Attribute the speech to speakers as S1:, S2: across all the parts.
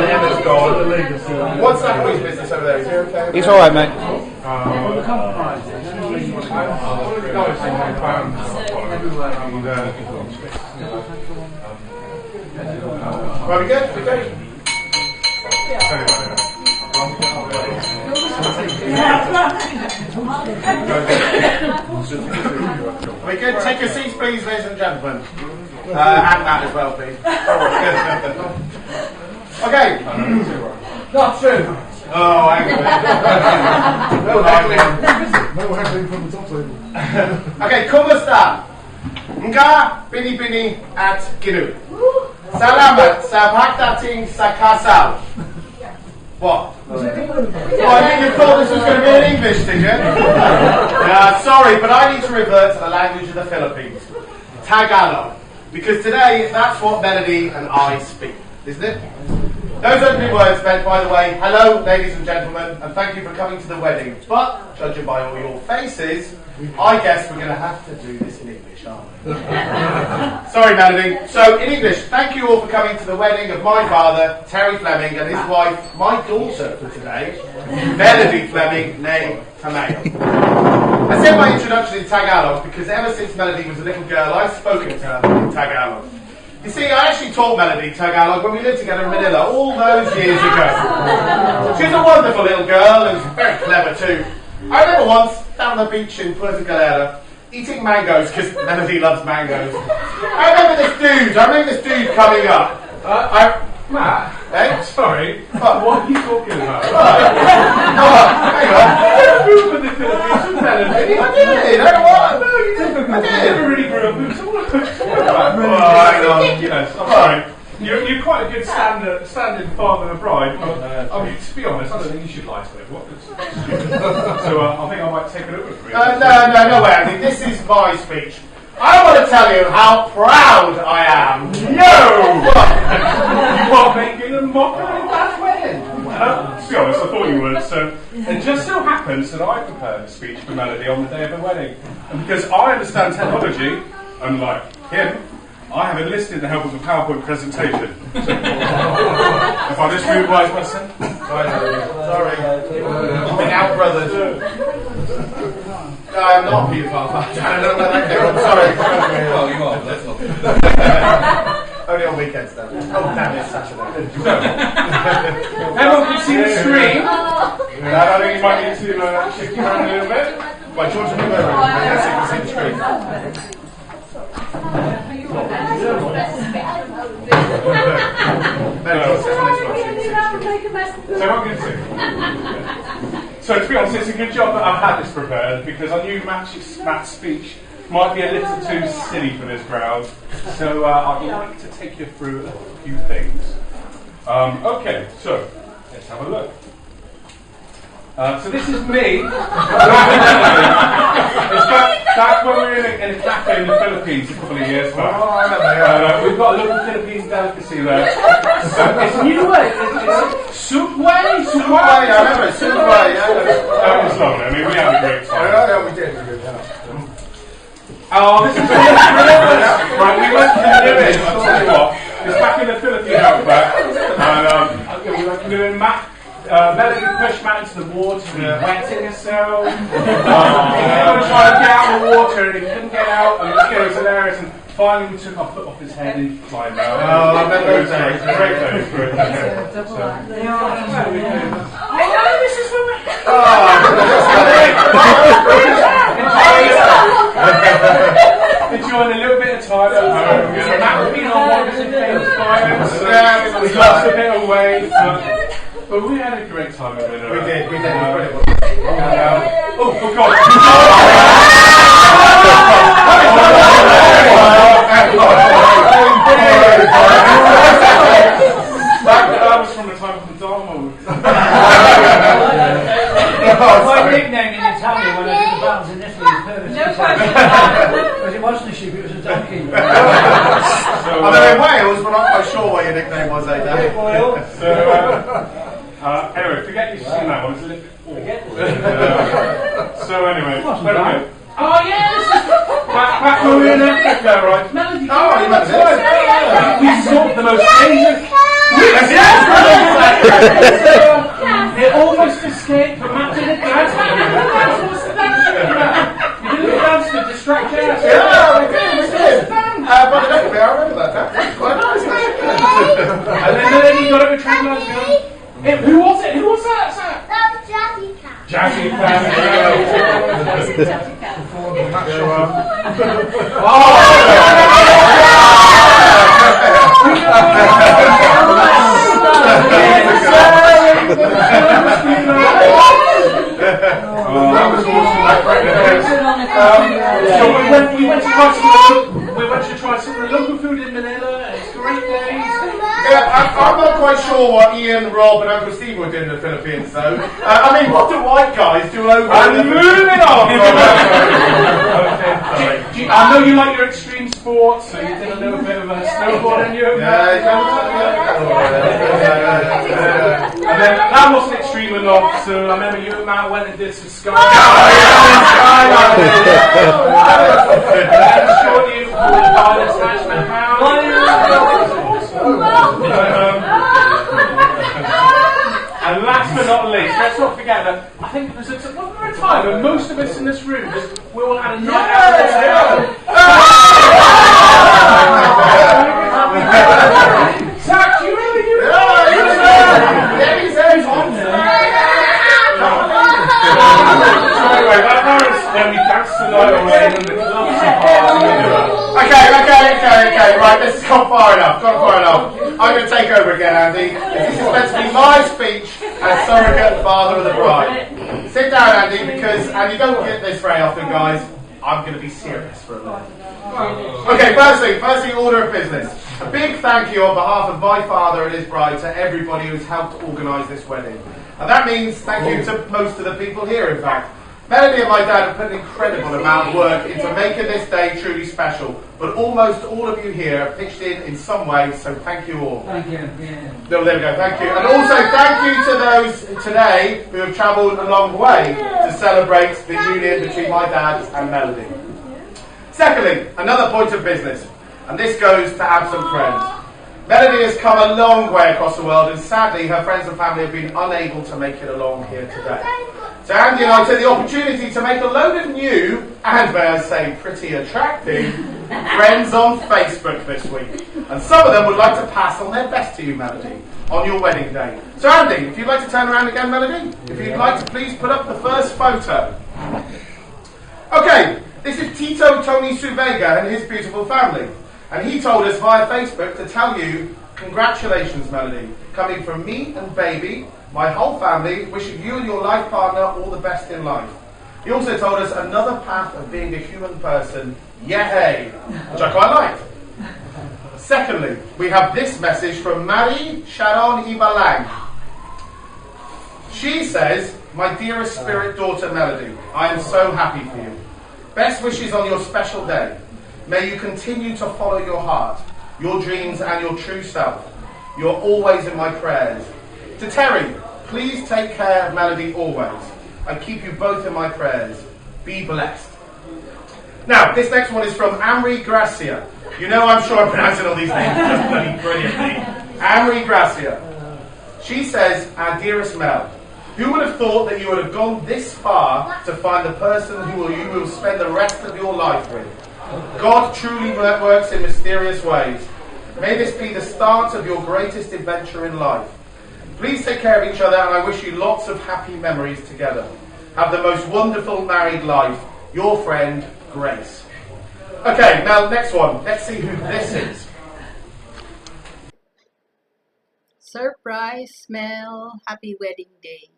S1: Emma's gone. What's that boy's business over there? Is he okay?
S2: He's alright, mate.
S1: Right, we good? We good? We good? Take your seats, please, ladies and gentlemen. And Matt as well, please. Okay. Not true. Oh, hang on.
S3: No heckling from the top table.
S1: Okay, kumusta? Nga bini at Ginu. Salamat sa pagdating sa kasal. What? Oh, I think you thought this was going to be in English, did you? Sorry, but I need to revert to the language of the Philippines. Tagalog. Because today, that's what Melody and I speak, isn't it? Those opening words meant, by the way, hello, ladies and gentlemen, and thank you for coming to the wedding. But, judging by all your faces, I guess we're going to have to do this in English, aren't we? Sorry, Melody. So, in English, thank you all for coming to the wedding of my father, Terry Fleming, and his wife, my daughter for today, Melody Fleming, née Tamayo. I said my introduction in Tagalog because ever since Melody was a little girl, I've spoken to her in Tagalog. You see, I actually taught Melody Tagalog when we lived together in Manila all those years ago. She's a wonderful little girl and very clever too. I remember once, down on the beach in Puerto Galera, eating mangoes, because Melody loves mangoes. I remember this dude coming up.
S4: Matt?
S1: Eh?
S4: Sorry.
S1: What
S4: are you talking about?
S1: Hang on.
S4: You grew up in the Philippines with Melody.
S1: I did. What?
S4: No, you didn't. I never really grew up with
S1: hang on.
S4: Yes, I'm sorry. You're quite a good standing father and bride, but I mean, to be honest, I don't think you should lie to everyone. So I think I might take it over for you.
S1: No way, Andy. This is my speech. I want to tell you how proud I am.
S4: No! You are making a mockery of that wedding. To be honest, I thought you would. So it just so happens that I prepared a speech for Melody on the day of the wedding. And because I understand technology, unlike him, I have enlisted the help of a PowerPoint presentation. So, if I just move wise myself.
S1: Sorry. I've been outbrothered. No, I'm not Peter Pan. I don't know where that came from. Sorry.
S5: Well, you are, but that's not.
S1: Only on weekends, though. Oh, damn, it's Saturday.
S4: Everyone can see the screen. I think you might need to shift around a little bit.
S1: Right, George, move over. Yes, you can see the screen.
S4: So to be honest, it's a good job that I've had this prepared because I knew Matt's speech might be a little too silly for this crowd. So I'd like to take you through a few things. Okay, so let's have a look. So this is me. It's back when we were in a cafe in the Philippines a couple of years back. We've got a little Philippine delicacy there. It's new way. It's soup way. Soup way.
S1: I remember it. Soup way.
S4: That was lovely. I mean, we had a great time.
S1: Yeah, we did.
S4: Oh, this is right. We went canoeing. I'll tell you what. It's back in the Philippine outback, and we went canoeing. Melody pushed Matt into the water and wetting herself. He was trying to get out of the water and he couldn't get out, and it was hilarious. And finally, we took our foot off his head and he climbed out.
S1: Oh, I remember those days.
S4: Great days. Great days.
S6: I know this is from
S4: Enjoying a little bit of time at home. Matt's been on one of his famous clients. He's lost a bit of weight. But we had a great time over there.
S1: We did.
S4: Oh, God. That was from the time of the Dharma.
S7: My nickname in Italian when I did the battles in Italy is Pervis. Because it wasn't a sheep, it was a donkey.
S1: I'm in Wales, but I'm not quite sure what your nickname was, Dave.
S4: Anyway, forget you've seen that one. It's a little bit awkward. So anyway, where are we? Oh yes! Back when we were in Africa, right? Melody.
S1: Oh, you remember this?
S4: It almost escaped, but Matt did a dance. What's the dance? You did a dance to distract us.
S1: Yeah, we did. But I remember that. That's quite nice.
S4: And then you got it with Tremblers. Who was it? Who was that?
S2: That was Jazzy Cat.
S4: Jazzy Cat.
S3: Before the match show up.
S1: That was awesome.
S4: So we went to try some of the local food in Manila. It's great days.
S1: Yeah, I'm not quite sure what Ian, Rob, and Uncle Steve would do in the Philippines, though. I mean, what do white guys do over
S4: And
S1: in the
S4: moving on. I know you like your extreme sports, so you did a little bit of a snowboard in you. And then that wasn't extreme enough, so I remember you and Matt went and did some skydiving. Shortly before the pilot smashed my house. And last but not least, let's not forget that I think there was a time when most of us in this room we all had a night out. Zach, do you remember you? Anyway, that was when we danced the night away in the clubs and parties.
S1: Okay, right, this has gone far enough, I'm going to take over again, Andy. This is meant to be my speech as surrogate father of the bride. Sit down, Andy, because, and you don't get this very often, guys, I'm going to be serious for a minute. Okay, firstly, order of business. A big thank you on behalf of my father and his bride to everybody who's helped organise this wedding. And that means thank you to most of the people here, in fact. Melody and my dad have put an incredible amount of work into making this day truly special, but almost all of you here have pitched in some way, so thank you all.
S7: Thank you. Yeah.
S1: No, there we go, thank you. And also thank you to those today who have travelled a long way to celebrate the union between my dad and Melody. Secondly, another point of business, and this goes to absent friends. Melody has come a long way across the world, and sadly her friends and family have been unable to make it along here today. So Andy and I took the opportunity to make a load of new, and may I say pretty attractive, friends on Facebook this week. And some of them would like to pass on their best to you, Melody, on your wedding day. So Andy, if you'd like to turn around again, Melody, if you'd like to please put up the first photo. Okay, this is Tito Tony Suvega and his beautiful family. And he told us via Facebook to tell you, congratulations, Melody, coming from me and baby, my whole family, wishing you and your life partner all the best in life. He also told us another path of being a human person, yay, which I quite liked. Secondly, we have this message from Marie Sharon Ibalang. She says, my dearest spirit daughter Melody, I am so happy for you. Best wishes on your special day. May you continue to follow your heart, your dreams and your true self. You're always in my prayers. To Terry, please take care of Melody always. I keep you both in my prayers. Be blessed. Now, this next one is from Amri Gracia. You know I'm sure I'm pronouncing all these names just bloody brilliantly. Amri Gracia. She says, our dearest Mel, who would have thought that you would have gone this far to find the person you will spend the rest of your life with? God truly works in mysterious ways. May this be the start of your greatest adventure in life. Please take care of each other, and I wish you lots of happy memories together. Have the most wonderful married life. Your friend, Grace. Okay, now next one. Let's see who this is.
S6: Surprise, Mel. Happy wedding day.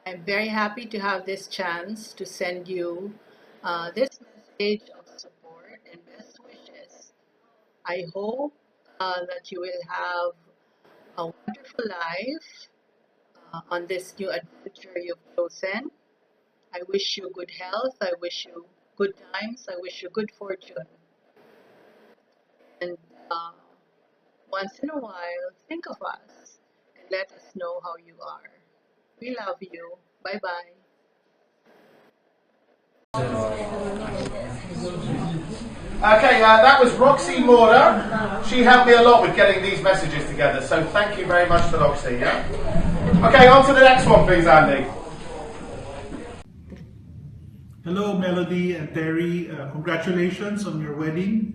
S6: I'm very happy to have this chance to send you this message of support and best wishes. I hope that you will have a wonderful life on this new adventure you've chosen. I wish you good health. I wish you good times. I wish you good fortune. And once in a while, think of us and let us know how you are. We love you. Bye-bye.
S1: Okay, that was Roxy Morder. She helped me a lot with getting these messages together, so thank you very much to Roxy, yeah? Okay, on to the next one, please, Andy.
S8: Hello, Melody and Terry. Congratulations on your wedding.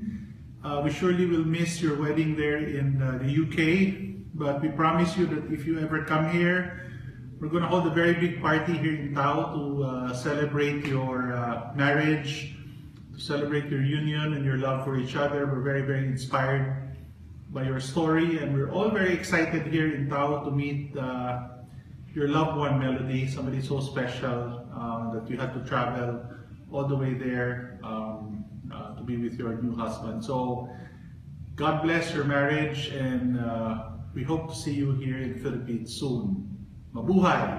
S8: We surely will miss your wedding there in the UK, but we promise you that if you ever come here, we're going to hold a very big party here in Tao to celebrate your marriage, to celebrate your union and your love for each other. We're very, very inspired by your story, and we're all very excited here in Tao to meet your loved one, Melody, somebody so special that you had to travel all the way there to be with your new husband. So God bless your marriage, and we hope to see you here in the Philippines soon. Mabuhay!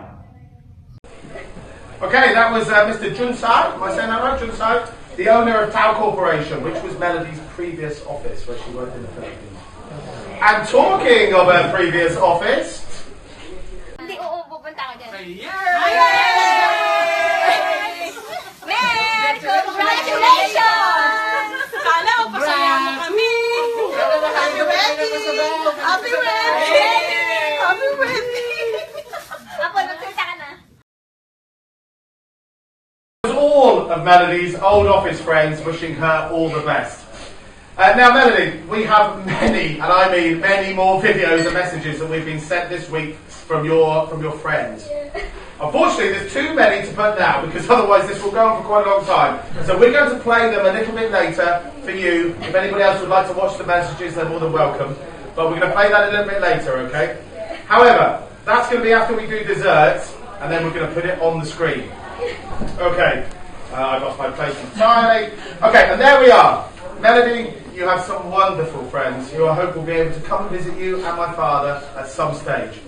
S1: Okay, that was Mr. Junsai, am I saying that right? Junsai, the owner of Tao Corporation, which was Melody's previous office where she worked in the Philippines. And talking of her previous office,
S2: Hindi, oo, pupunta ako dyan. Man, congratulations!
S9: Kala ko pasaya mo kami. Happy wedding! Happy wedding! Happy wedding!
S2: Apo, nagsalita ka na.
S1: all of Melody's old office friends wishing her all the best. Now, Melody, we have many, and I mean many more videos and messages that we've been sent this week from your friends. Unfortunately, there's too many to put now, because otherwise this will go on for quite a long time. So we're going to play them a little bit later for you. If anybody else would like to watch the messages, they're more than welcome. But we're going to play that a little bit later, okay? However, that's going to be after we do desserts, and then we're going to put it on the screen. Okay, I've lost my place entirely. Okay, and there we are. Melody, you have some wonderful friends who I hope will be able to come and visit you and my father at some stage.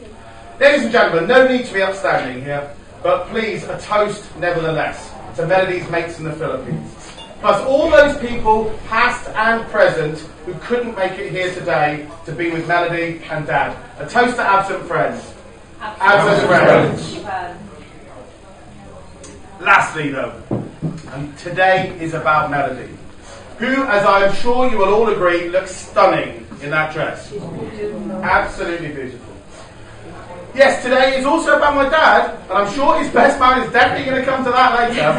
S1: Ladies and gentlemen, no need to be upstanding here, but please, a toast nevertheless to Melody's mates in the Philippines. Plus all those people, past and present, who couldn't make it here today to be with Melody and Dad. A toast to absent friends. Absent friends. Lastly though, and today is about Melody, who, as I'm sure you will all agree, looks stunning in that dress. Absolutely beautiful. Yes, today is also about my dad, and I'm sure his best man is definitely going to come to that later.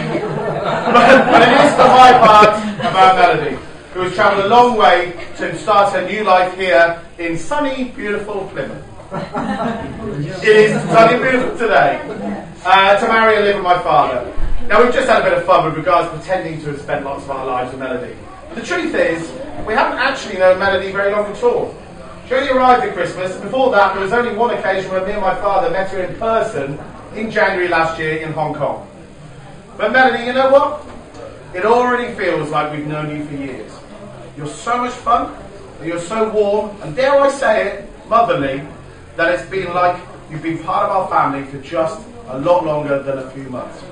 S1: but it is for my part about Melody, who has travelled a long way to start her new life here in sunny, beautiful Plymouth. It is sunny, beautiful today, to marry and live with my father. Now, we've just had a bit of fun with regards to pretending to have spent lots of our lives with Melody. But the truth is, we haven't actually known Melody very long at all. She only arrived at Christmas, and before that there was only one occasion where me and my father met her in person in January last year in Hong Kong. But Melody, you know what? It already feels like we've known you for years. You're so much fun, and you're so warm, and dare I say it, motherly, that it's been like you've been part of our family for just a lot longer than a few months.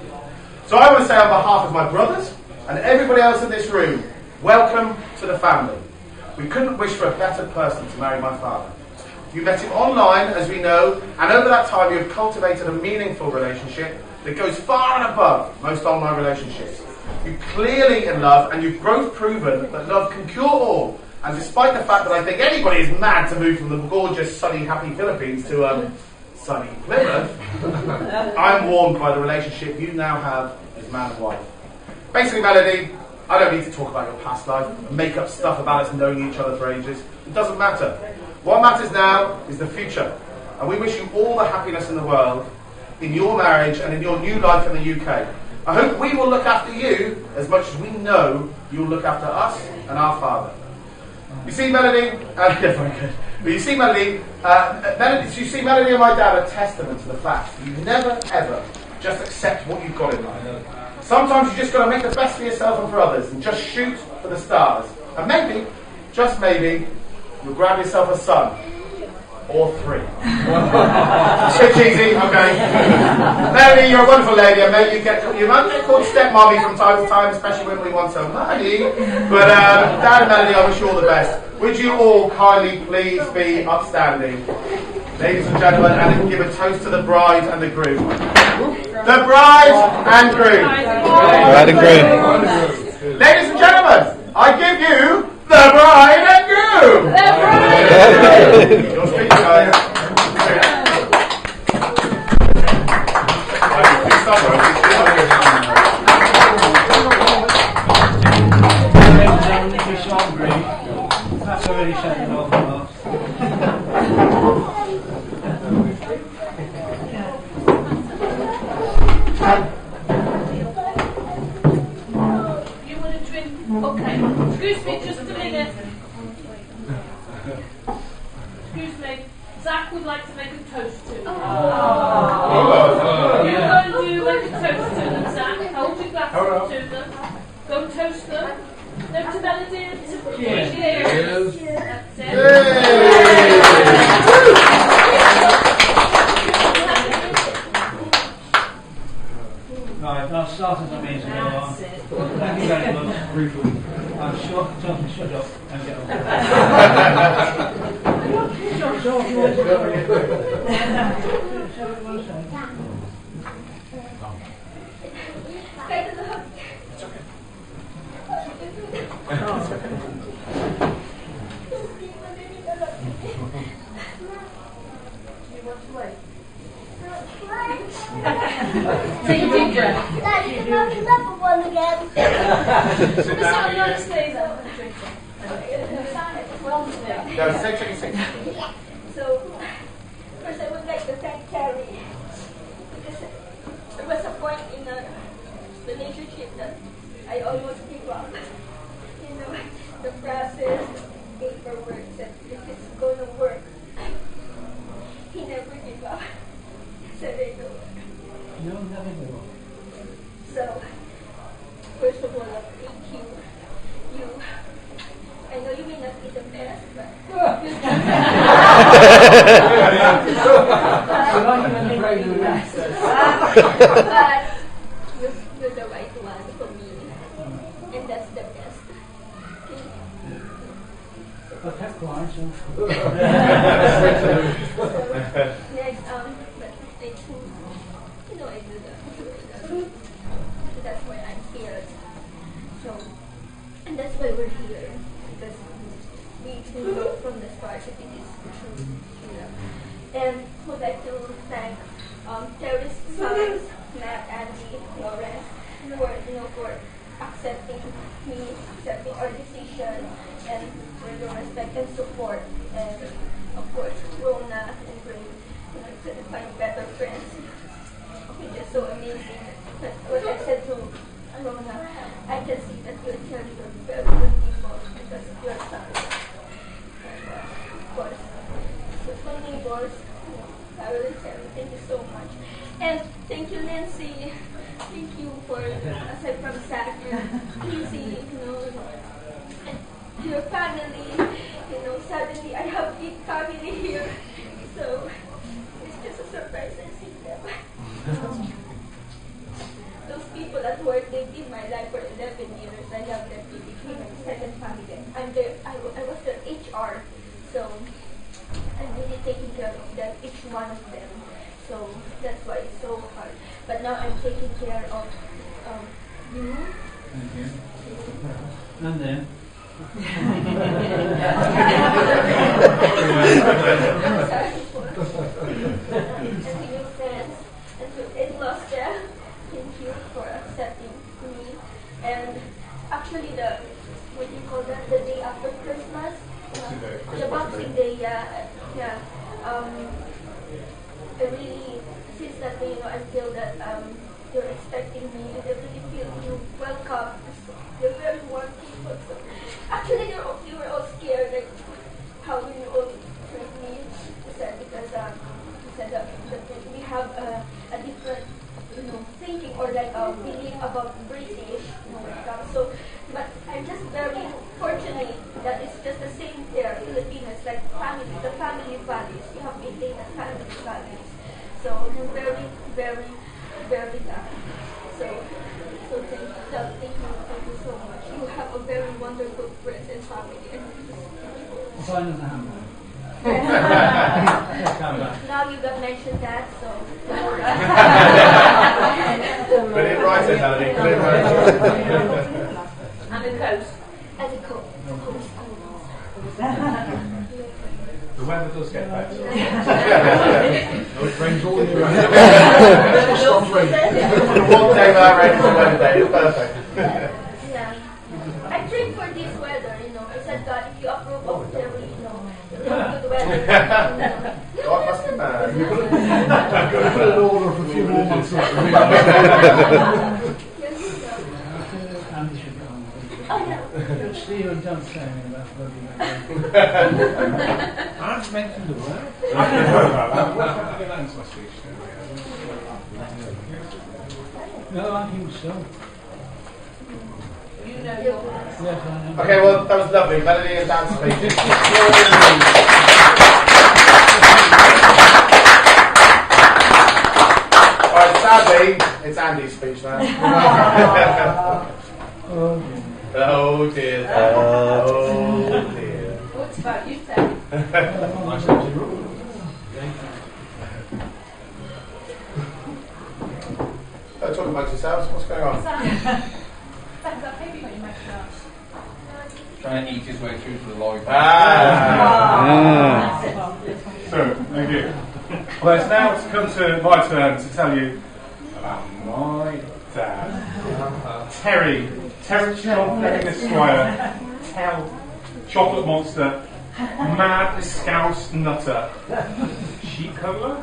S1: So I want to say on behalf of my brothers and everybody else in this room, welcome to the family. We couldn't wish for a better person to marry my father. You met him online, as we know, and over that time you have cultivated a meaningful relationship that goes far and above most online relationships. You're clearly in love, and you've both proven that love can cure all. And despite the fact that I think anybody is mad to move from the gorgeous, sunny, happy Philippines to sunny Plymouth, I'm warmed by the relationship you now have as man and wife. Basically, Melody, I don't need to talk about your past life and make up stuff about us knowing each other for ages. It doesn't matter. What matters now is the future. And we wish you all the happiness in the world in your marriage and in your new life in the UK. I hope we will look after you as much as we know you'll look after us and our father. You see, Melody, yeah, very good. But you see, Melody, Melody and my dad are testament to the fact that you never, ever just accept what you've got in life. Sometimes you just got to make the best for yourself and for others and just shoot for the stars. And maybe, just maybe, you'll grab yourself a son. Or three. Bit cheesy, okay. Melody, you're a wonderful lady, and maybe you might get called stepmommy from time to time, especially when we want some money. But Dad and Melody, I wish you all the best. Would you all kindly please be upstanding? Ladies and gentlemen, and give a toast to the bride and the groom. The bride and groom.
S5: Bride and groom.
S1: Ladies and gentlemen, I give you the bride and groom. The bride and groom. Your speech, guys.
S7: That's already shut it off.
S9: You want a drink? Okay. Excuse me, just a minute. Excuse me. Zach would like to make a toast to them. You're going to make a toast to them, Zach. Hold your glasses to them. Go toast them. No to Melody and to Cheers. That's it.
S7: Right, our starters amazing. Thank you very much. I'm sure. Tell them to shut up and get on.
S9: Take a deep breath.
S2: Daddy, can I have another one again?
S9: Sit down on the stairs and drink it.
S1: No, six.
S2: So, first I would like to thank Terry because there was a point in a relationship that I almost gave up. You know, the process, paperwork, that if it's going to work, he never gave up. Said I know.
S7: No, never do.
S2: So, first of all, thank you. I know you may not be the best, but you're the right one for me, and that's the best.
S7: Okay, quiet.
S2: Next, but thank you. You know I do that. That's why I'm here. So, and that's why we're here. Because we know from the start that it is true. You know. And would like to thank Terry's sons, Matt, Andy, Lawrence, for accepting me, accepting our decision, and for your respect and support. And of course, Rona and Ray, couldn't find better friends. You're just so amazing. But what I said to Rona, I can see that you're very good people because of your sons. Of course, with my neighbors, Carol and Terry, thank you so much. And thank you, Nancy. Thank you for, aside from Zach and Casey, and your family. Suddenly I have big family here. So it's just a surprise I see them. Those people at work, they've been my life for 11 years. I love them. They became my second family. I was their HR. So I'm really taking care of them, each one of them. So that's why it's so hard. But now I'm taking care of you.
S7: Thank you. And then?
S2: And to your friends and to in-laws there, thank you for accepting me. And actually the day after Christmas, the Boxing Day, I really, since that day, I feel that you're expecting me, and I really feel you welcome. You're very warm people. So actually, you were all scared, like how will you all treat me? You said because that we have a different, thinking or like feeling about British, when it comes. So, but I'm just very fortunate that it's just the same there, Filipinos, like family, the family values. You have maintained the family values. So I'm very, very, very lucky. So thank you so much. You have a very wonderful friends and family.
S7: Sign of the hammer.
S2: Now you got mentioned that, so.
S1: Put it right in, Melody. Put it right in.
S9: And a coast.
S2: And
S4: The weather does get better.
S3: No, it rains all year round. It stops raining.
S1: One day without rain is a weather day. It's perfect.
S2: Yeah. I prayed for this weather, you know. I said, God, if you approve of the, you know, good weather.
S1: God must be mad.
S3: You've got to put an order for a few more months.
S7: Andy should come.
S2: Oh, yeah.
S7: Steve and John saying about bloody
S5: I've mentioned the word.
S4: I don't know about that. What have to get that into my speech?
S7: No, I think so.
S9: You know your
S7: Yes, I know.
S1: Okay, well, that was lovely. Melody and dance speeches. Alright, sadly, it's Andy's speech now. Oh dear. Oh dear.
S9: What's about you, Sam?
S1: Talk amongst yourselves. What's going on?
S9: Sam, that baby got your mouth shut.
S5: Trying to eat his way through to the lorry.
S4: So, thank you. Well, it's now come to my turn to tell you about my dad. Terry John Fleming Esquire. Chocolate monster. Mad scouse nutter. Sheep cuddler?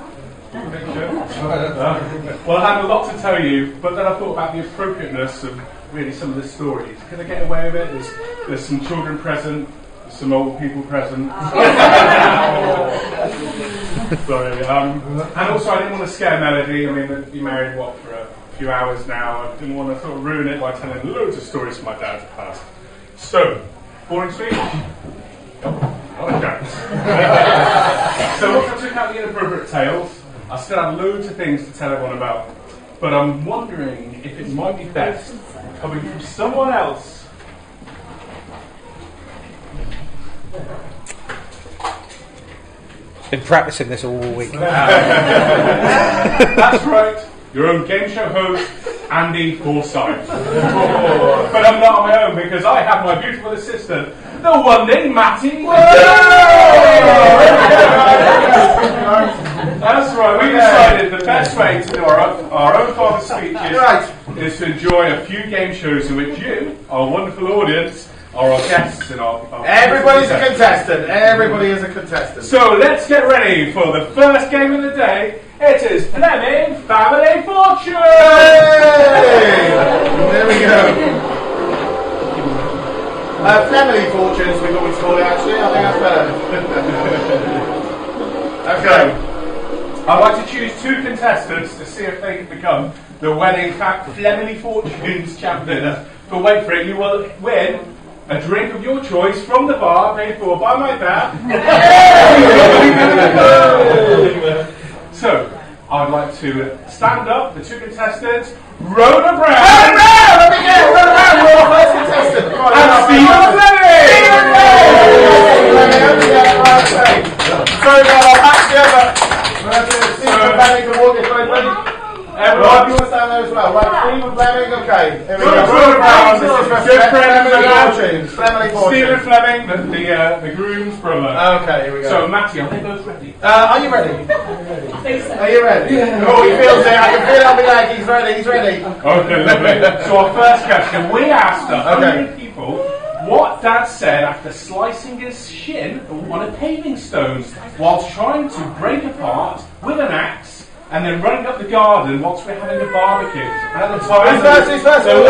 S4: Well, I had a lot to tell you, but then I thought about the appropriateness of really some of the stories. Can I get away with it? There's some children present, there's some old people present. Sorry. And also, I didn't want to scare Melody. I mean, they've been married, for a few hours now. I didn't want to sort of ruin it by telling loads of stories from my dad's past. So, boring speech? Not a chance. So once I took out the inappropriate tales, I still have loads of things to tell everyone about. But I'm wondering if it might be best coming from someone else.
S10: Been practicing this all week.
S4: That's right. Your own game show host, Andy Forsyth. But I'm not on my own because I have my beautiful assistant, the one named Matty. That's right. We decided the best way to do our own father's speeches is to enjoy a few game shows in which you, our wonderful audience, are our guests and our
S1: Everybody's a contestant. Everybody is a contestant.
S4: So let's get ready for the first game of the day. It is Fleming Family Fortune!
S1: Hey! There we go. Family Fortunes, we thought we'd call it actually. I think that's better. Okay.
S4: I'd like to choose two contestants to see if they can become the wedding Fleming Fortunes champions. But wait for it, you will win a drink of your choice from the bar, paid for by my dad. So, I'd like to stand up, the two contestants, Rhoda Brown!
S1: Rhoda Brown! Let me get Rhoda Brown, we're our first contestant!
S4: And Stephen Fleming!
S1: Sorry about our back here, but we're going to do Stephen Fleming to walk it through. Everyone, you want to stand there as well? Right, Stephen Fleming, okay. Here we go.
S4: Rhoda Brown,
S1: this is for
S4: good friend of
S1: Family
S4: mine.
S1: Fortunes. Family Fortunes.
S4: Stephen Fleming, the groom's brother.
S1: Okay, here we go.
S4: So, Matty, are they both ready?
S1: Are you ready?
S9: I think so.
S1: Are you ready? Yeah. Oh, he feels it. I can feel it on my leg. He's ready. He's ready.
S4: Okay, lovely. So our first question, we asked 100 people what Dad said after slicing his shin on a paving stone whilst trying to break apart with an axe and then running up the garden whilst we're having a barbecue. And at the time,
S1: Who's first? Who's first?
S4: there was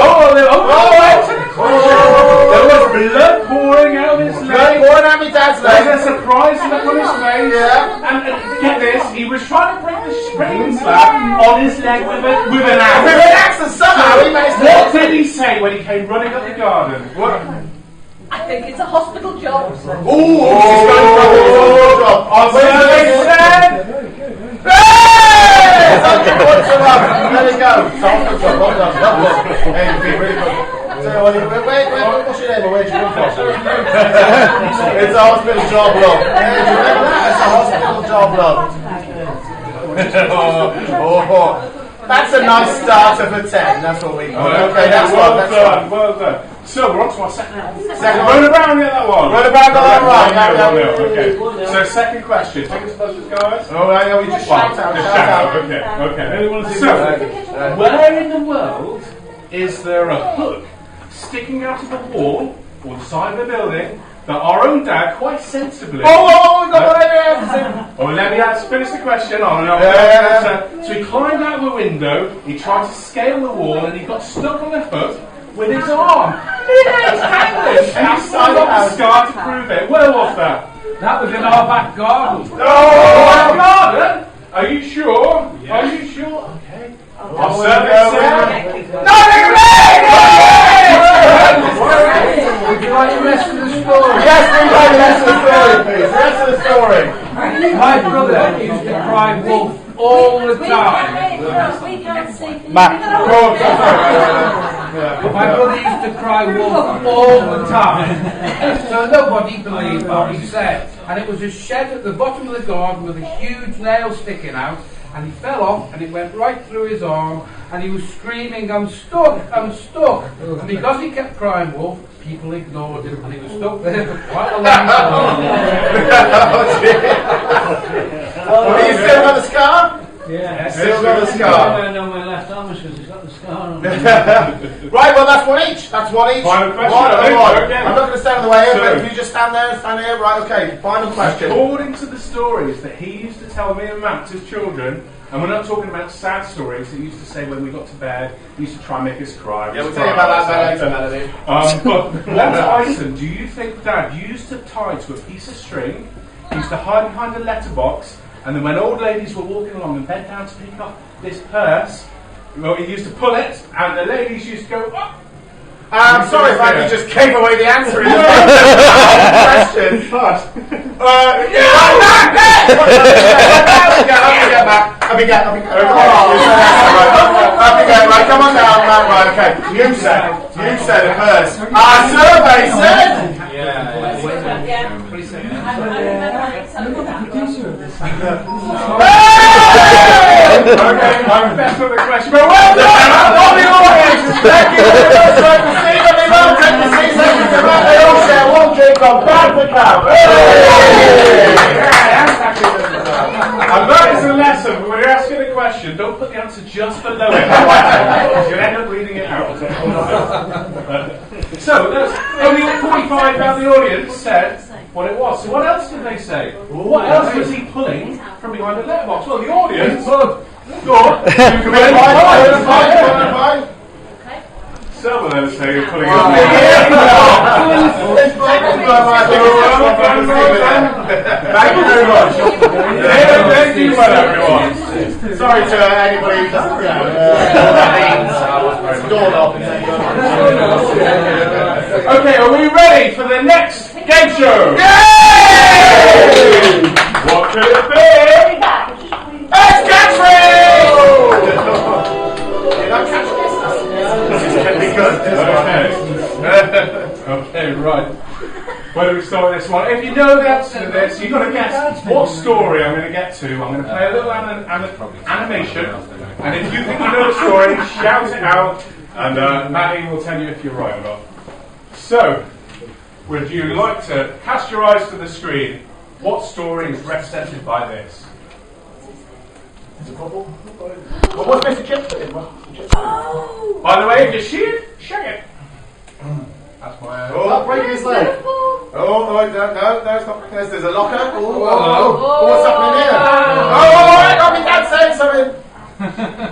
S4: blood pouring out of his leg.
S1: Pouring out my dad's leg.
S4: There's a surprise look on his face.
S1: Yeah.
S4: And get this, he was trying to break the spring slab on his leg with an axe.
S1: With an axe and somehow he managed to...
S4: What did he say when he came running up the garden? What?
S9: I think it's a hospital job.
S1: Ooh, he's going for a job. There we go. Hospital job. Well done. Hey, you've been really good. So, what's your name? Where'd you come from? It's a hospital job, love. It's a hospital job, love. That's a nice start of a 10. That's what we got. Okay, that's
S4: well
S1: one. That's
S4: done,
S1: one.
S4: well done. So we're on to our second round.
S1: Second
S4: Run around, get that one.
S1: Run around, got that right.
S4: Okay. So second question. Fingers buzzers, guys.
S1: Oh, I know. We just shout out.
S4: Just
S1: Shout out.
S4: Okay.
S1: So,
S4: Where in the world is there a hook sticking out of the wall or the side of the building that our own dad quite sensibly...
S1: Oh, we got one over
S4: let me finish the question. So he climbed out of the window, he tried to scale the wall, and he got stuck on the hook with his arm. It's English! And he signed off the scar to prove it. Where was that?
S7: That was in our back garden.
S4: Oh, garden? Are you sure? Yeah. Are you sure? Okay. I'll serve it.
S7: Would you like the rest of the story?
S1: Yes, we'd like the rest of the story, please. The rest of the story.
S7: My brother used to cry wolf all the time.
S1: Matt.
S7: My brother used to cry wolf all the time. So nobody believed what he said. And it was a shed at the bottom of the garden with a huge nail sticking out. And he fell off and it went right through his arm. And he was screaming, I'm stuck, I'm stuck. And because he kept crying wolf, people ignored him. And he was stuck there for quite a long time.
S1: Have you still got the scar?
S7: Yeah,
S1: still got the scar.
S7: I know my left arm because he's got the scar on.
S1: Right, well that's one each. That's one each.
S4: Final question.
S1: One.
S4: Okay.
S1: I'm not going to stand in the way here,
S4: So-
S1: but if you just stand there, stand here. Right, okay. Final question.
S4: According to the stories that he used to tell me and Matt as children, and we're not talking about sad stories, he used to say when we got to bed, he used to try and make us cry.
S1: Yeah, we'll tell you about that later, Melody.
S4: But what item do you think Dad used to tie to a piece of string? He used to hide behind a letterbox, and then when old ladies were walking along and bent down to pick up this purse, well, he used to pull it, and the ladies used to go, oh!
S1: I'm sorry if I just gave away the answer in the question. I'll be back. Right, come on down. Right, okay. You said it first. Our survey said.
S4: Okay, I'm best with the question, but well done! All the audience!
S1: Thank you very much. Right to see them. They all take the seats. They all share one drink on Bad the Cow.
S4: And that is a lesson. When you're asking a question, don't put the answer just below it. You'll end up reading it out. So, there's only 45 out of the audience said what it was. So what else did they say? What else was he pulling from behind the letterbox? Well, the audience thought, some of them say you're pulling up.
S1: Thank you very much.
S4: Thank you, everyone.
S1: Sorry to anybody who doesn't know.
S4: Okay, are we ready for the next game show?
S1: Yay!
S4: What could it be?
S1: It's catchphrase! This is going to be good.
S4: Okay, right. Where do we start with this one? If you know the answer to this, you've got to guess what story I'm going to get to. I'm going to play a little animation, and if you think you know the story, shout it out, and Maddie will tell you if you're right or not. So, would you like to cast your eyes to the screen? What story is represented by this?
S1: What was Mr. Chips doing?
S4: By the way, if you see it, shake it. That's my
S1: Oh, breaking his leg. No, it's not. There's a locker. Oh, what's happening here? I mean, Dad's saying something.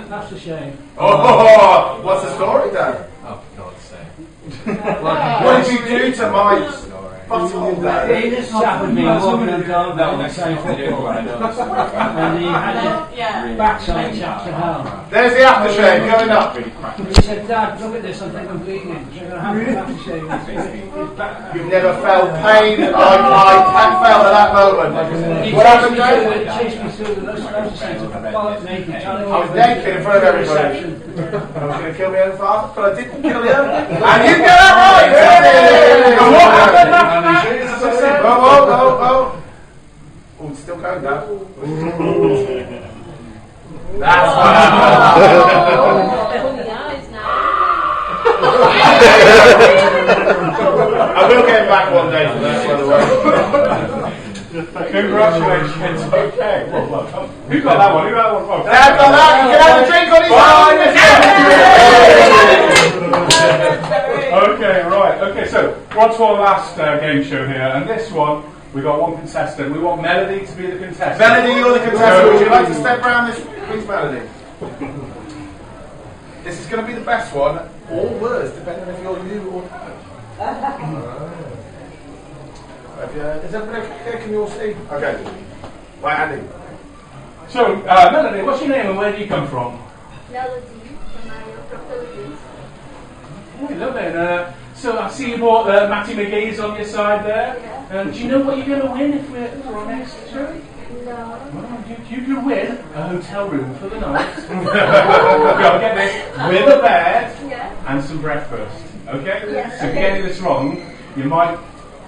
S7: That's a shame.
S1: Oh, what's the story, Dad?
S5: Oh, for God's sake.
S1: What did you do to my butthole, Dad?
S7: This happened to me walking on down the same football. And he had his backside chapped to hell.
S1: There's the aftershave going up.
S7: He said, Dad, look at this, I think I'm bleeding. So you're going to have an aftershave.
S1: You've never felt pain like I felt at that moment. What happened, Dad?
S7: He chased me through the motor centre, bollock naked.
S1: I was naked in front of everybody. I was going to kill my own father, but I didn't kill you. And you get that right! And what happened after that? Oh, it's still going down. That's
S9: Oh, the eyes now.
S1: I will get him back one day for that, by the way.
S4: Congratulations. Okay. Well, who got that one? Who got that one? Oh,
S1: Dad got that. You can have a drink on his own.
S4: Okay, right. Okay, so we're on to our last game show here, and this one we got one contestant. We want Melody to be the contestant.
S1: Melody, you're the contestant. Would you like to step around this, please, Melody? This is going to be the best one. All words, depending if you're you or not. Is everybody okay? Can you all see? Okay. Right, Andy.
S4: So, Melody, what's your name and where do you come from?
S2: Melody from the Philippines.
S4: Oh, lovely. So I see you bought Matty McGee's on your side there.
S2: Yeah.
S4: Do you know what you're going to win if we're for our next show?
S2: No.
S4: Well, you could win a hotel room for the night. Go get this, with a bed
S2: Yeah.
S4: and some breakfast. Okay?
S2: Yes,
S4: So if you
S2: okay.
S4: get any of this wrong, you might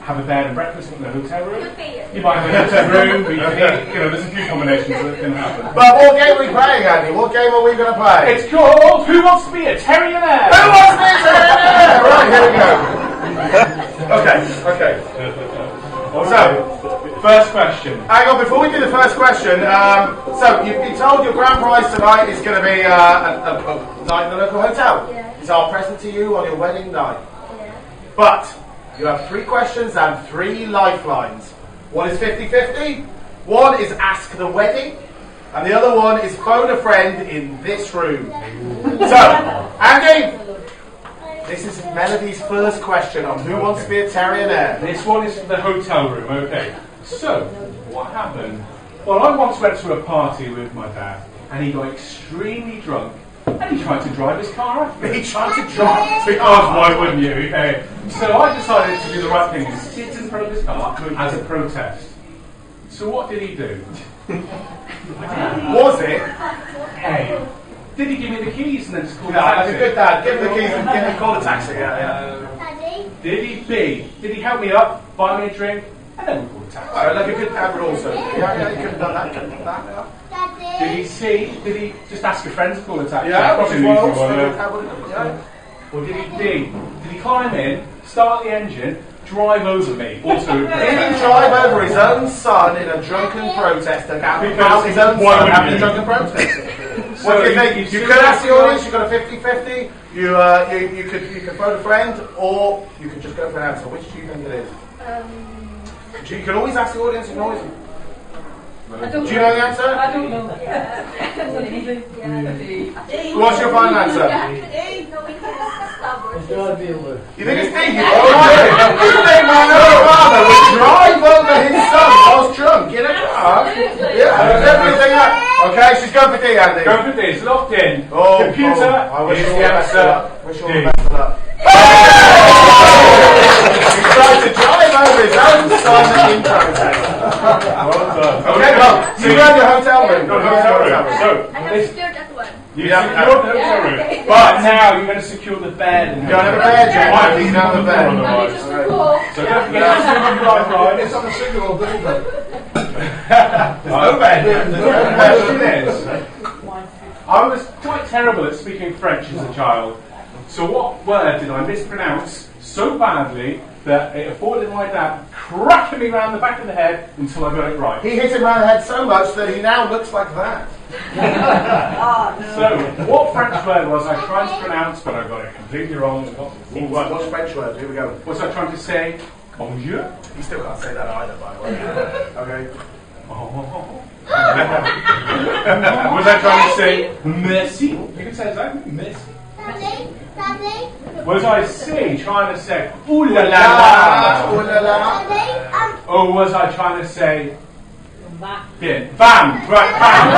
S4: have a bed and breakfast in the hotel room.
S2: Could be it.
S4: You might have a hotel room, but you can eat, there's a few combinations that can happen.
S1: But what game are we playing, Andy? What game are we going to play?
S4: It's called Who Wants to Be a Terrier?
S1: Who wants to be a terrier? Right, here we go. Okay.
S4: So, first question.
S1: Hang on, before we do the first question, so you've been told your grand prize tonight is going to be a night in the local hotel.
S2: Yeah.
S1: It's our present to you on your wedding night.
S2: Yeah.
S1: But you have 3 questions and 3 lifelines. One is 50-50, one is ask the wedding, and the other one is phone a friend in this room. So, Andy, this is Melody's first question on Who Wants to Be a Terrier.
S4: This one is the hotel room, okay. So, what happened? Well, I once went to a party with my dad, and he got extremely drunk, and he tried to drive his car after me.
S1: He tried to drive
S4: Because why wouldn't you? Okay. So I decided to do the right thing and sit in front of his car as a protest. So what did he do?
S1: Was it?
S4: A. Did he give me the keys and then just call the
S1: No, that's
S4: taxi?
S1: a good dad. Give him the keys and call the taxi. Yeah.
S2: Daddy.
S4: Did he B? Did he help me up, buy me a drink, and then we called the taxi?
S1: Like a good dad would also. Yeah, you could have done that. Could have done that.
S2: Daddy.
S4: Did he C? Did he just ask a friend to call the taxi?
S1: Yeah,
S4: That's
S1: which is
S4: probably
S1: what
S4: an easy
S1: also
S4: one,
S1: a
S4: yeah.
S1: good dad would have done. Yeah.
S4: Or did he D? Did he climb in, start the engine, drive over me? Also a
S1: Did he
S4: protest.
S1: drive over his own son in a drunken protest and out his own
S4: Why
S1: son
S4: would
S1: having a
S4: you?
S1: drunken protest?
S4: So
S1: What do you
S4: you-
S1: think?
S4: you
S1: You
S4: see
S1: could ask the
S4: what-
S1: audience, you got a 50-50, you could phone a friend, or you could just go for an answer. Which do you think it is? You can always ask the audience, you can always... Do you know the answer?
S9: I don't know.
S1: What's your final answer?
S2: No, we can't stop.
S1: You think it's D? You think my own father would drive over his son whilst drunk in a car? Yeah, everything up. Okay, she's going for D, Andy.
S4: Go for D, it's locked in.
S1: Oh,
S4: Computer,
S1: I wish
S4: is
S1: you all
S4: the
S1: the best of
S4: answer.
S1: luck. Wish you all
S4: D.
S1: the best of luck. He tried to drive over his own son in protest.
S4: Well done.
S1: Okay, well, so you run your hotel room.
S4: No, hotel room. So,
S2: I have
S4: this,
S2: secured that one.
S4: you
S1: Yeah.
S4: secured the hotel room.
S2: okay.
S4: But now you're going to secure the bed. And
S1: You don't have a bed yet. You don't have a bed.
S4: Otherwise.
S9: Just a call.
S4: So don't forget to swim your lifeline.
S3: It's on the signal, don't it?
S1: No bed.
S4: The question is, I was quite terrible at speaking French as a child. So what word did I mispronounce so badly that it afforded my dad cracking me round the back of the head until I got it right?
S1: He hit him round the head so much that he now looks like that.
S4: So, what French word was I trying to pronounce, but I got it completely wrong?
S1: What's French word? Here we go.
S4: Was I trying to say bonjour?
S1: You still can't say that either, by the way. Okay.
S4: Was I trying to say merci? You can say that. Merci.
S2: Daddy.
S4: Was I trying to say ooh la la
S1: Oh
S4: la?
S1: la la.
S4: Or was I trying to say bien? Bam! Right, bam!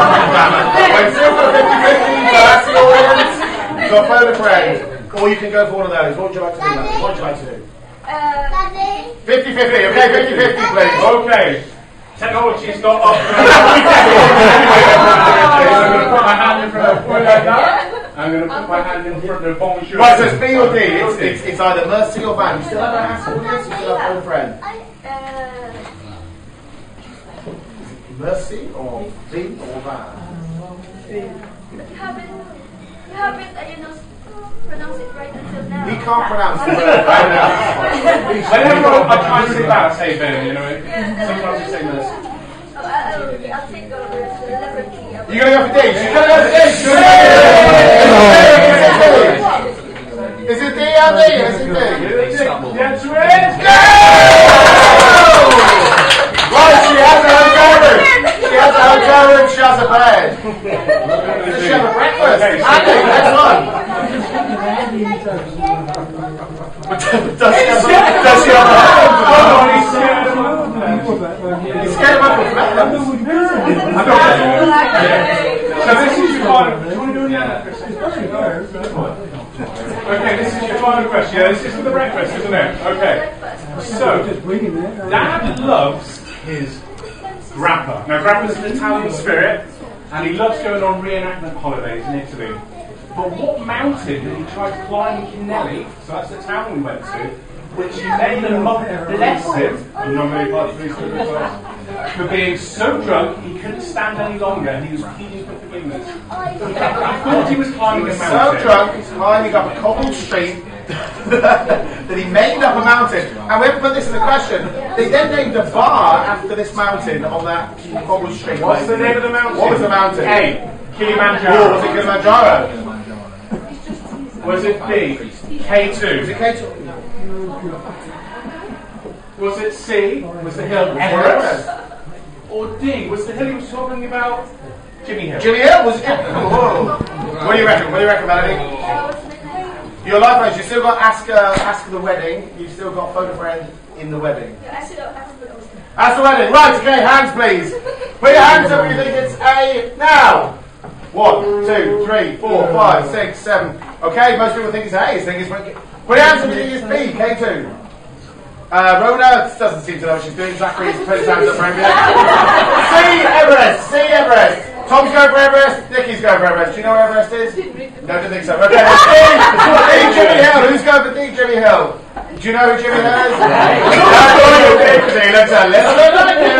S1: Wait, still got 50-50, so that's the audience. You've got phone a friend. Or you can go for one of those. What would you like to do, Natalie? What would you like to do?
S2: Daddy.
S1: 50-50, okay, 50-50, please.
S4: Okay. Technology's not up. I'm going to put my hand in front of like that. I'm going to put my hand in front of bonjour.
S1: Right, so it's B or D. It's either Mercy or Van. You still have an answer, audience? You still have phone a friend. Mercy or V or Van?
S2: pronounce it right until now.
S1: He can't pronounce the word right now.
S4: Whenever I try and say that, I say Ben, you know. Sometimes I say this.
S2: I'll take over the letter T.
S1: You're going to go for D. She's going to go for D. Is it D, Andy? Is it D?
S4: That's right.
S1: Right, she has a hotel room. She has a hotel room. She has a bed. Does she have a breakfast? Andy, next one. Does she have a He's scared of Uncle Fleming.
S4: So this is your final. Do you want to do the other? Okay, this is your final question. Yeah, this is for the breakfast, isn't it? Okay. So, Dad loves his grandpa. Now, grandpa's an Italian spirit, and he loves going on reenactment holidays in Italy. But what mountain did he try to climb in Kinelli? So that's the town we went to, which he made a monk bless him. I'm not very part of this for being so drunk he couldn't stand any longer and he was pleading for forgiveness. He thought he was climbing a mountain.
S1: So drunk he's climbing up a cobbled street that he made up a mountain. And we haven't put this in the question. They then named a bar after this mountain on that cobbled street.
S4: What's the name of the mountain?
S1: What was the mountain?
S4: A. Kilimanjaro.
S1: Was it Kilimanjaro?
S4: Was it B? K2?
S1: Was it K2?
S4: Was it C? Was the hill Everest? Or D? Was the hill he was talking about Jimmy Hill?
S1: Jimmy Hill was. Whoa. What do you reckon? What do you reckon, Melanie? Your life range. You still got ask the wedding. You still got phone a friend in the wedding.
S2: Ask
S1: the wedding. Right. Okay. Hands, please. Put your hands up. You think it's A now. 1, 2, 3, 4, 5, 6, 7. Okay. Most people think it's A. Think it's. Put your hands up. You think it's B. K2. Rona doesn't seem to know what she's doing. Zachary's put his hands up for everything. C. Everest. C. Everest. Tom's going for Everest. Nicky's going for Everest. Do you know where Everest is? No, I don't think so. Okay, D. Jimmy Hill. Who's going for D. Jimmy Hill? Do you know who Jimmy Hill is? He looks a little bit like you.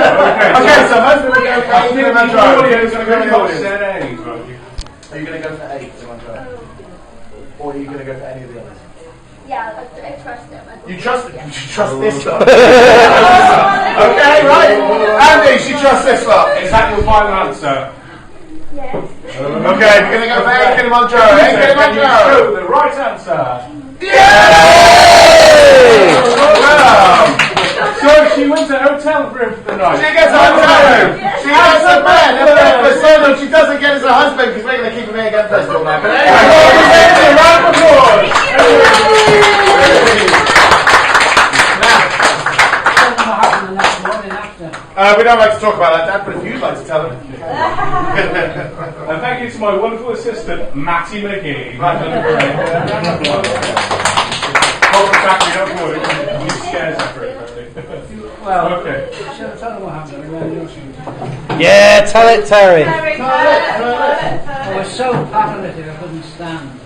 S1: Okay, so most people go for A. Kilimanjaro. Who's going to go for the audience? Are you going to go for A. Kilimanjaro? Or are you going to go for any of the others?
S2: Yeah, I trust them.
S1: You trust this lot? Okay, right. Andy, she trusts this lot.
S4: Is that your final answer?
S2: Yes.
S1: Okay, we're going to go for A. Kilimanjaro. A. Kilimanjaro.
S4: You the right answer.
S1: Yay! Wow.
S4: So she went to a hotel room for the night.
S1: She gets a hotel room. She gets a bed. So she doesn't get as a husband because we're going to keep him here against us all night. But anyway, a round of applause. We don't like to talk about that, Dad, but if you'd like to tell them.
S4: And thank you to my wonderful assistant, Matty McGee. Hold it back, we don't want it. You scares her.
S7: Well,
S4: okay.
S7: Tell them what happened.
S10: Yeah, tell it, Terry.
S7: I was so paralytic I couldn't stand.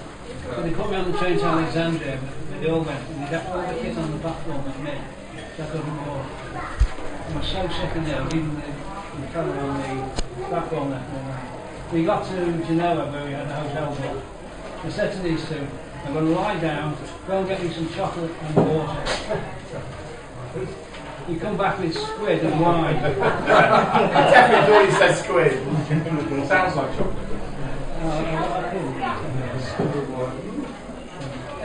S7: So they put me on the train to Alexandria, but they all went, and they got all the kids on the platform with me, so I couldn't walk. I was so sick and ill, even the fellow on the platform left me. We got to Genoa where we had a hotel book. I said to these two, I'm going to lie down, go and get me some chocolate and water. You come back with squid and wine.
S1: I definitely thought you said squid.
S4: Sounds like chocolate.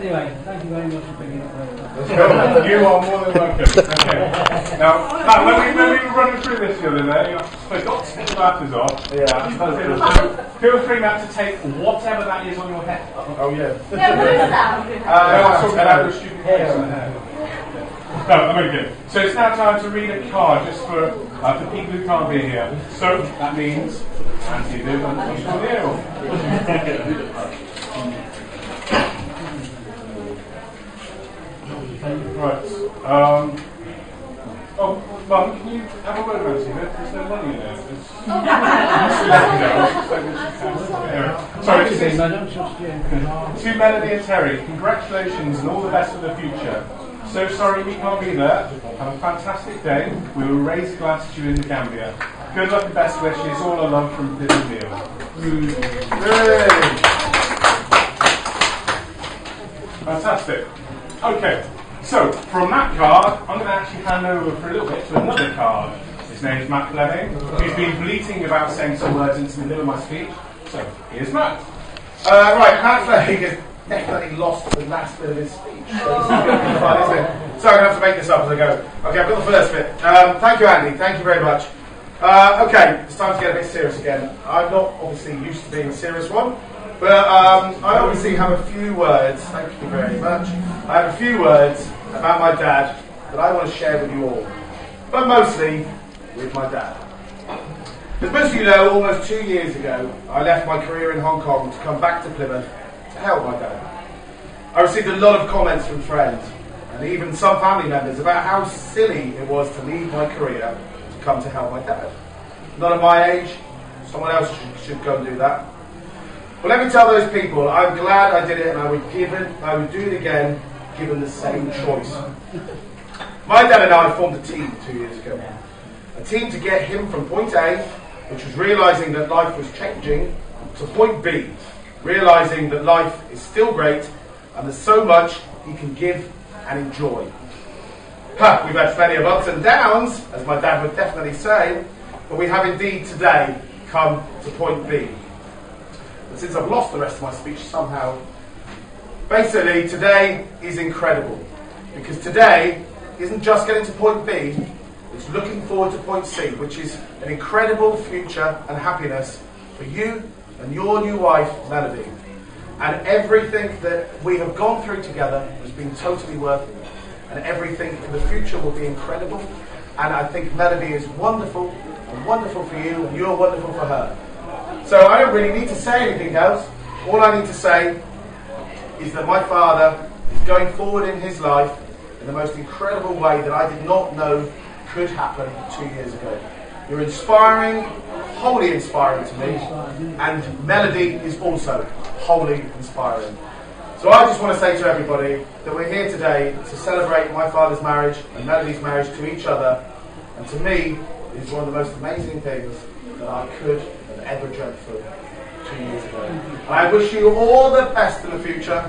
S7: Anyway, thank you very much for bringing up that.
S4: You are more than welcome. Okay. Now, when we were running through this the other day, I forgot to take the glasses off.
S1: Yeah.
S4: Feel free now to take whatever that is on your head.
S1: Oh, yeah.
S2: Yeah, what is that?
S4: I was talking about the stupid face on the head. No, I'm only kidding. So it's now time to read a card just for people who can't be here. So that means Auntie Liv and Uncle Neil. Right. Mum, can you have a word about it? There's no money in there. Sorry,
S7: I don't trust you.
S4: to Melody and Terry, congratulations and all the best for the future. So sorry we can't be there. Have a fantastic day. We will raise a glass to you in the Gambia. Good luck and best wishes. All our love from Pip and Neil. Fantastic. Okay, so from that card, I'm going to actually hand over for a little bit to another card. His name's Matt Fleming. He's been bleating about saying some words into the middle of my speech. So here's Matt.
S1: Right, Matt Fleming has definitely lost the last bit of his speech. So this is going to be fun, isn't it? So I'm going to have to make this up as I go. Okay, I've got the first bit. Thank you, Andy. Thank you very much. Okay, it's time to get a bit serious again. I'm not obviously used to being a serious one, but I obviously have a few words. Thank you very much. I have a few words about my dad that I want to share with you all, but mostly with my dad. As most of you know, almost 2 years ago, I left my career in Hong Kong to come back to Plymouth to help my dad. I received a lot of comments from friends and even some family members about how silly it was to leave my career to come to help my dad. Not at my age, someone else should go and do that. But let me tell those people, I'm glad I did it and I would do it again, given the same choice. My dad and I formed a team 2 years ago. A team to get him from point A, which was realising that life was changing, to point B, realising that life is still great and there's so much he can give and enjoy. We've had plenty of ups and downs, as my dad would definitely say, but we have indeed today come to point B. But since I've lost the rest of my speech somehow, basically today is incredible, because today isn't just getting to point B, it's looking forward to point C, which is an incredible future and happiness for you and your new wife, Melody. And everything that we have gone through together has been totally worth it. And everything in the future will be incredible. And I think Melody is wonderful, and wonderful for you, and you're wonderful for her. So I don't really need to say anything else. All I need to say is that my father is going forward in his life in the most incredible way that I did not know could happen 2 years ago. You're inspiring, wholly inspiring to me, and Melody is also wholly inspiring. So I just want to say to everybody that we're here today to celebrate my father's marriage and Melody's marriage to each other, and to me, it is one of the most amazing things that I could have ever dreamt for 2 years ago. And I wish you all the best in the future,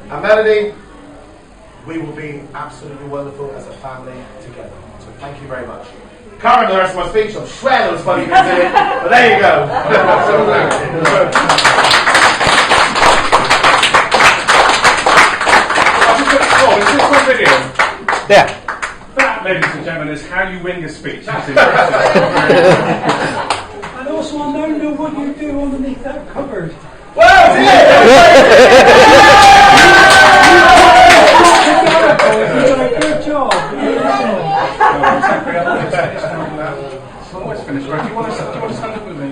S1: and Melody, we will be absolutely wonderful as a family together. So thank you very much. Can't remember the rest of my speech, I'm swear that was funny you did it, but there you go.
S4: Is this one video?
S1: Yeah.
S4: That, ladies and gentlemen, is how you win your speech. That's impressive.
S3: And also, I now know what you do underneath that cupboard.
S1: Well,
S3: Good job.
S4: Almost finished, right? Do you want to stand up with me?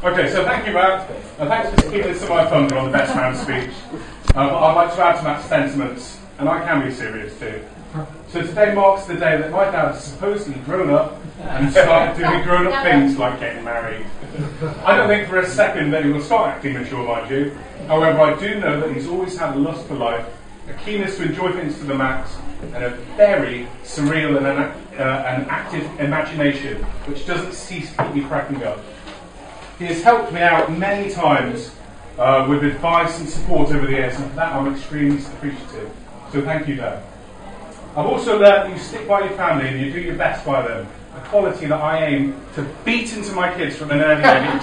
S4: Okay, so thank you, Matt. And thanks for keeping some of my thunder on the best man speech. But I'd like to add to Matt's sentiments, and I can be serious too. So today marks the day that my dad has supposedly grown up and started doing grown-up things like getting married. I don't think for a second that he will start acting mature, mind you. However, I do know that he's always had a lust for life, a keenness to enjoy things to the max, and a very surreal and an active imagination which doesn't cease to keep me cracking up. He has helped me out many times with advice and support over the years, and for that I'm extremely appreciative. So thank you, Dad. I've also learned that you stick by your family and you do your best by them, a quality that I aim to beat into my kids from an early age.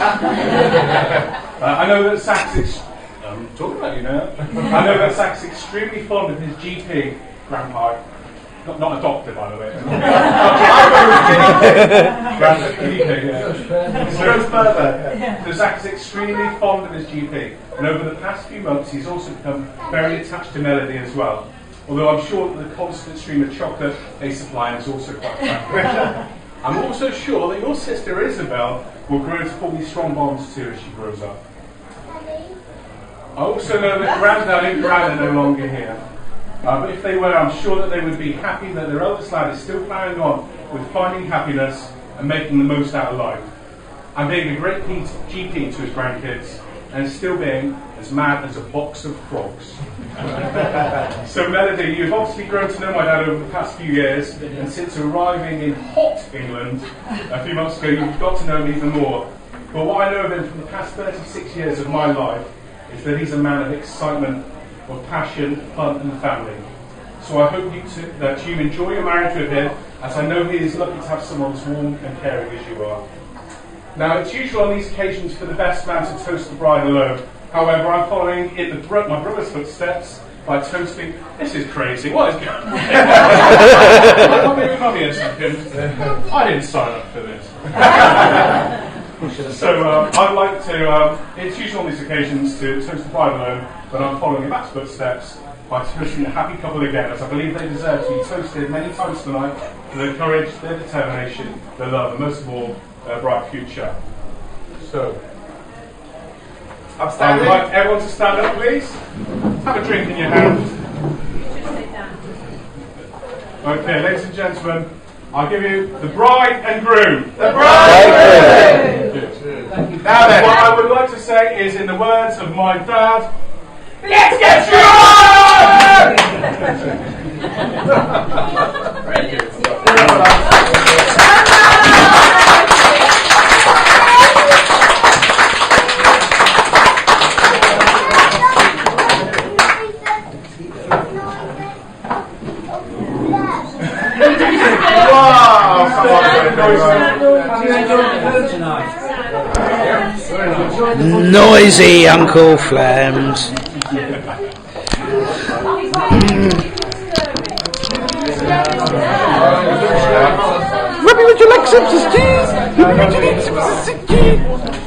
S4: I know that Zach's I'm talking about you now. I know that Zach's extremely fond of his GP, Grandpa. Not a doctor, by the way. So Zach's extremely fond of his GP, and over the past few months he's also become very attached to Melody as well. Although I'm sure that the constant stream of chocolate they supply is also quite attractive. I'm also sure that your sister Isabel will grow to form these strong bonds too as she grows up. I also know that Grandad and Gran are no longer here. But if they were, I'm sure that they would be happy that their eldest lad is still plowing on with finding happiness and making the most out of life. And being a great GP to his grandkids, and still being a as mad as a box of frogs. So Melody, you've obviously grown to know my dad over the past few years, and since arriving in hot England a few months ago, you've got to know him even more. But what I know of him from the past 36 years of my life is that he's a man of excitement, of passion, fun and family. So I hope that you enjoy your marriage with him, as I know he is lucky to have someone as warm and caring as you are. Now, it's usual on these occasions for the best man to toast the bride alone. However, I'm following in my brother's footsteps by toasting. This is crazy. What is going on? Come here a second. I didn't sign up for this. So I'd like to, it's usual on these occasions to toast the bride alone, but I'm following in Matt's footsteps by toasting the happy couple again, as I believe they deserve to be toasted many times tonight for their courage, their determination, their love, and most of all, their bright future. So, I would like everyone to stand up, please. Have a drink in your hand. Okay, ladies and gentlemen, I'll give you the bride and groom. The bride and groom. Now then, what I would like to say is, in the words of my dad, let's get
S10: Noisy Uncle Flems. Robbie, would you like some cheese? Robbie, would you like some cheese?